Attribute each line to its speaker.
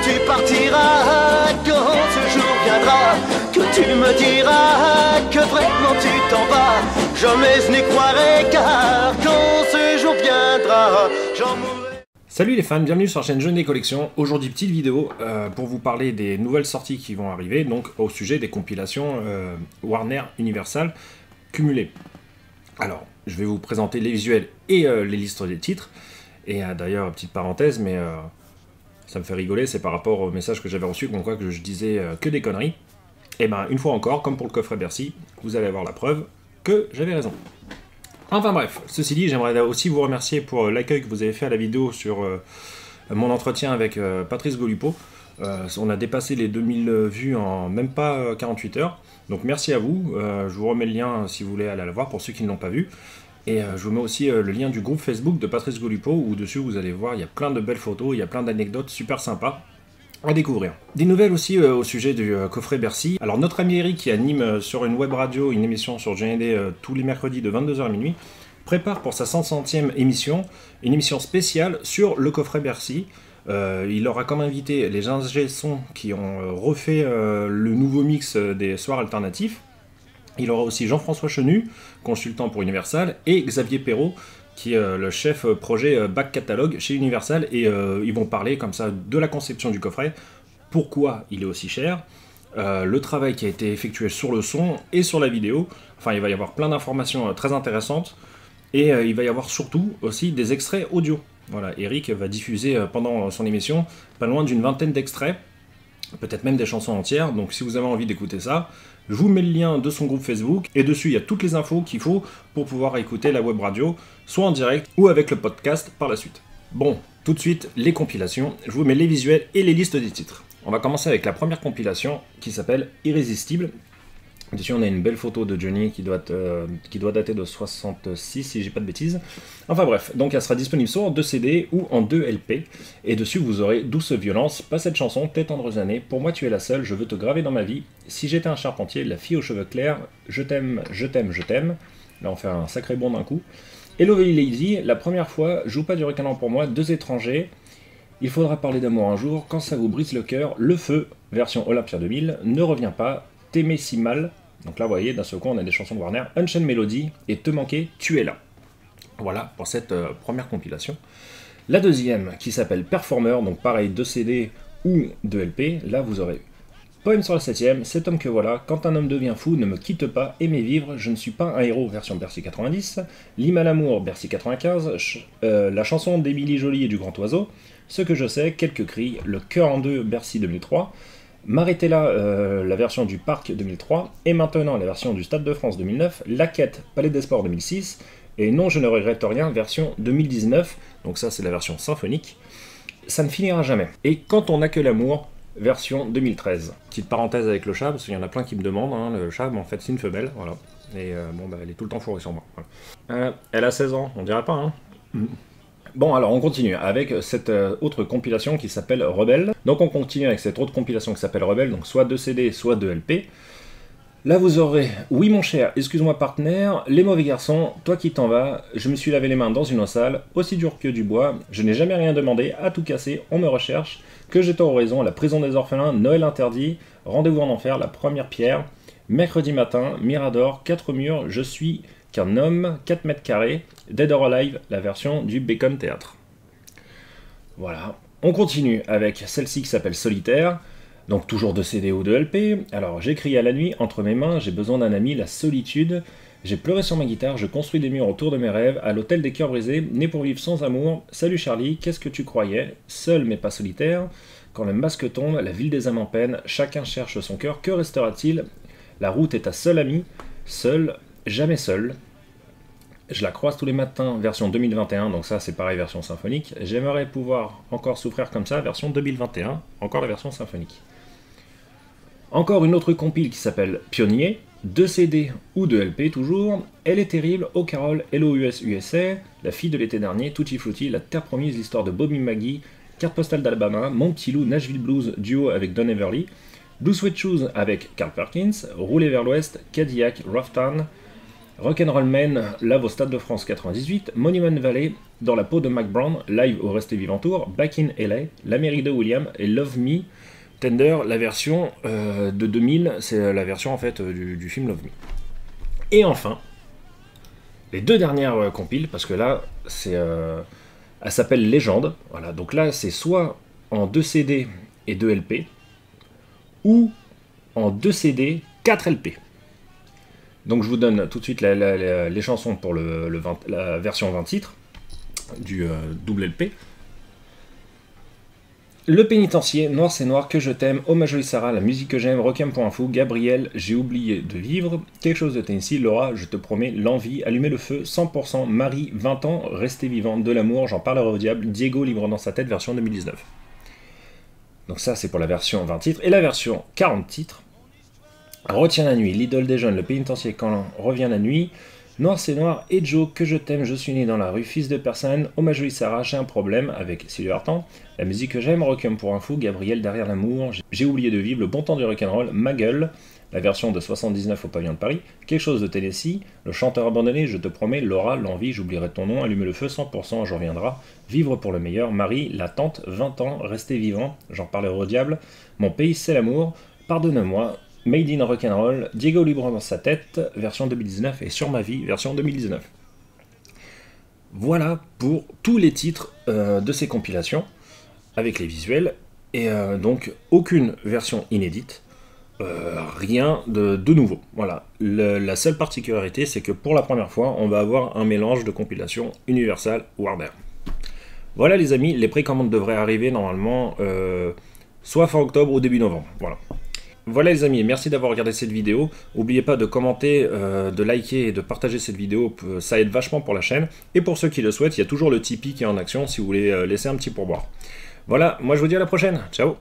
Speaker 1: tu partiras, quand ce jour viendra, que tu me diras que vraiment tu t'en vas. Jamais je n'y croirai, car quand ce jour viendra, j'en mourrai.
Speaker 2: Salut les fans, bienvenue sur la chaîne Jeune des Collections. Aujourd'hui, petite vidéo pour vous parler des nouvelles sorties qui vont arriver, donc au sujet des compilations Warner Universal cumulées. Alors, je vais vous présenter les visuels et les listes des titres. Et d'ailleurs, petite parenthèse, mais ça me fait rigoler, c'est par rapport au message que j'avais reçu, comme quoi que je disais que des conneries. Et ben, une fois encore, comme pour le coffret Bercy, vous allez avoir la preuve que j'avais raison. Enfin bref, ceci dit, j'aimerais aussi vous remercier pour l'accueil que vous avez fait à la vidéo sur mon entretien avec Patrice Golupo. On a dépassé les 2000 vues en même pas 48 heures. Donc merci à vous, je vous remets le lien si vous voulez aller la voir pour ceux qui ne l'ont pas vu. Et je vous mets aussi le lien du groupe Facebook de Patrice Golupo, où dessus vous allez voir, il y a plein de belles photos, il y a plein d'anecdotes super sympas à découvrir. Des nouvelles aussi au sujet du coffret Bercy. Alors notre ami Eric, qui anime sur une web radio une émission sur GND tous les mercredis de 22h à minuit, prépare pour sa 160e émission, une émission spéciale sur le coffret Bercy. Il aura comme invité les ingé sons qui ont refait le nouveau mix des soirs alternatifs. Il aura aussi Jean-François Chenu, consultant pour Universal, et Xavier Perrault, qui est le chef projet Back Catalogue chez Universal, et ils vont parler comme ça de la conception du coffret, pourquoi il est aussi cher, le travail qui a été effectué sur le son et sur la vidéo. Enfin, il va y avoir plein d'informations très intéressantes, et il va y avoir surtout aussi des extraits audio. Voilà, Eric va diffuser pendant son émission pas loin d'une vingtaine d'extraits, peut-être même des chansons entières, donc si vous avez envie d'écouter ça, je vous mets le lien de son groupe Facebook, et dessus il y a toutes les infos qu'il faut pour pouvoir écouter la web radio, soit en direct ou avec le podcast par la suite. Bon, tout de suite, les compilations, je vous mets les visuels et les listes des titres. On va commencer avec la première compilation qui s'appelle Irrésistible. Dessus on a une belle photo de Johnny qui doit dater de 66 si j'ai pas de bêtises. Enfin bref, donc elle sera disponible soit en 2 CD ou en 2 LP. Et dessus vous aurez Douce Violence, Pas cette chanson, Tes tendres années, Pour moi tu es la seule, Je veux te graver dans ma vie, Si j'étais un charpentier, La fille aux cheveux clairs, Je t'aime, je t'aime, je t'aime. Là on fait un sacré bond d'un coup. Hello Very Lazy, La première fois, Joue pas du ricanement pour moi, Deux étrangers, Il faudra parler d'amour un jour, Quand ça vous brise le cœur, Le feu, version Olympia 2000, Ne reviens pas, T'aimer si mal. Donc là, vous voyez, d'un seul coup, on a des chansons de Warner, Unchained Melody et Te manquer, tu es là. Voilà pour cette première compilation. La deuxième, qui s'appelle Performer, donc pareil, 2 CD ou 2 LP. Là, vous aurez Poème sur la 7ème, Cet homme que voilà, Quand un homme devient fou, Ne me quitte pas, Aimer vivre, Je ne suis pas un héros, version Bercy 90, L'hymne à l'amour, Bercy 95, la chanson d'Émilie Joly et du Grand Oiseau, Ce que je sais, Quelques cris, Le cœur en deux, Bercy 2003, M'arrêtez-là, la version du Parc 2003, et maintenant la version du Stade de France 2009, La Quête, Palais des Sports 2006, et Non je ne regrette rien, version 2019, donc ça c'est la version symphonique, Ça ne finira jamais. Et Quand on n'a que l'amour, version 2013. Petite parenthèse avec le chat, parce qu'il y en a plein qui me demandent, hein, le chat, mais en fait c'est une femelle, voilà, et bon bah elle est tout le temps fourrée sur moi. Voilà. Elle a 16 ans, on dirait pas, hein. Bon, alors on continue avec cette autre compilation qui s'appelle Rebelle. Donc on continue avec cette autre compilation qui s'appelle Rebelle, donc soit 2 CD, soit 2 LP. Là vous aurez Oui mon cher, excuse-moi partenaire, Les mauvais garçons, Toi qui t'en vas, Je me suis lavé les mains dans une eau sale, Aussi dur que du bois, Je n'ai jamais rien demandé, À tout casser, On me recherche, Que j'ai tort ou raison, La prison des orphelins, Noël interdit, Rendez-vous en enfer, La première pierre, Mercredi matin, Mirador, 4 murs, Je suis qu'un homme, 4 mètres carrés, Dead or Alive, la version du Bacon Théâtre. Voilà. On continue avec celle-ci qui s'appelle Solitaire, donc toujours de CD ou de LP. Alors, j'ai crié à la nuit, entre mes mains, j'ai besoin d'un ami, la solitude. J'ai pleuré sur ma guitare, je construis des murs autour de mes rêves, à l'hôtel des cœurs brisés, né pour vivre sans amour. Salut Charlie, qu'est-ce que tu croyais? Seul mais pas solitaire. Quand le masque tombe, la ville des âmes en peine, chacun cherche son cœur, que restera-t-il? La route est ta seule amie, seul, jamais seul. Je la croise tous les matins, version 2021, donc ça c'est pareil, version symphonique. J'aimerais pouvoir encore souffrir comme ça, version 2021, encore la version symphonique. Encore une autre compile qui s'appelle Pionnier, 2 CD ou 2 LP toujours. Elle est terrible, Oh Carol, Hello US USA, La fille de l'été dernier, Tutti Frutti, La terre promise, l'histoire de Bobby McGee, Carte postale d'Alabama, Mon petit loup, Nashville Blues, duo avec Don Everly, Blue Sweat Shoes avec Carl Perkins, Rouler vers l'ouest, Cadillac, Rough Town, Rock'n'Roll Man, live au Stade de France 98, Monument Valley, Dans la peau de Mac Brown, live au Resté Vivant Tour, Back in LA, L'Amérique de William et Love Me Tender, la version de 2000, c'est la version en fait du film Love Me. Et enfin, les deux dernières compiles, parce que là, elle s'appelle Légende, voilà, donc là c'est soit en 2 CD et 2 LP, ou en 2 CD, 4 LP. Donc je vous donne tout de suite les chansons pour la version 20 titres du double LP. Le Pénitencier, Noir c'est noir, Que je t'aime, Hommage Jolie Sarah, La musique que j'aime, Requiem pour un fou, Gabriel, J'ai oublié de vivre, Quelque chose de Tennessee, Laura, Je te promets, L'envie, Allumer le feu, 100%, Marie, 20 ans, Rester vivant, De l'amour, J'en parlerai au diable, Diego, Libre dans sa tête, version 2019. Donc ça c'est pour la version 20 titres. Et la version 40 titres, Retiens la nuit, L'idole des jeunes, Le Pénitencier, Quand revient la nuit, Noir c'est noir, et Joe, Que je t'aime, Je suis né dans la rue, Fils de personne, Hommage Jolie Sarah, J'ai un problème, avec Sylvie Vartan, La musique que j'aime, Requiem pour un fou, Gabriel, Derrière l'amour, J'ai oublié de vivre, Le bon temps du rock'n'roll, Ma gueule, la version de 79 au pavillon de Paris, Quelque chose de Tennessee, Le chanteur abandonné, Je te promets, Laura, L'envie, J'oublierai ton nom, Allumer le feu, 100%, Je reviendrai, Vivre pour le meilleur, Marie, L'attente, 20 ans, Rester vivant, J'en parlerai au diable, Mon pays c'est l'amour, Pardonne-moi, Made in Rock'n'Roll, Diego Libre dans sa tête, version 2019, et Sur ma vie, version 2019. Voilà pour tous les titres de ces compilations, avec les visuels, et donc aucune version inédite, rien de nouveau. Voilà. La seule particularité, c'est que pour la première fois, on va avoir un mélange de compilation Universal Warner. Voilà les amis, les précommandes devraient arriver normalement soit fin octobre ou début novembre. Voilà. Voilà les amis, merci d'avoir regardé cette vidéo. N'oubliez pas de commenter, de liker et de partager cette vidéo, ça aide vachement pour la chaîne. Et pour ceux qui le souhaitent, il y a toujours le Tipeee qui est en action si vous voulez laisser un petit pourboire. Voilà, moi je vous dis à la prochaine, ciao.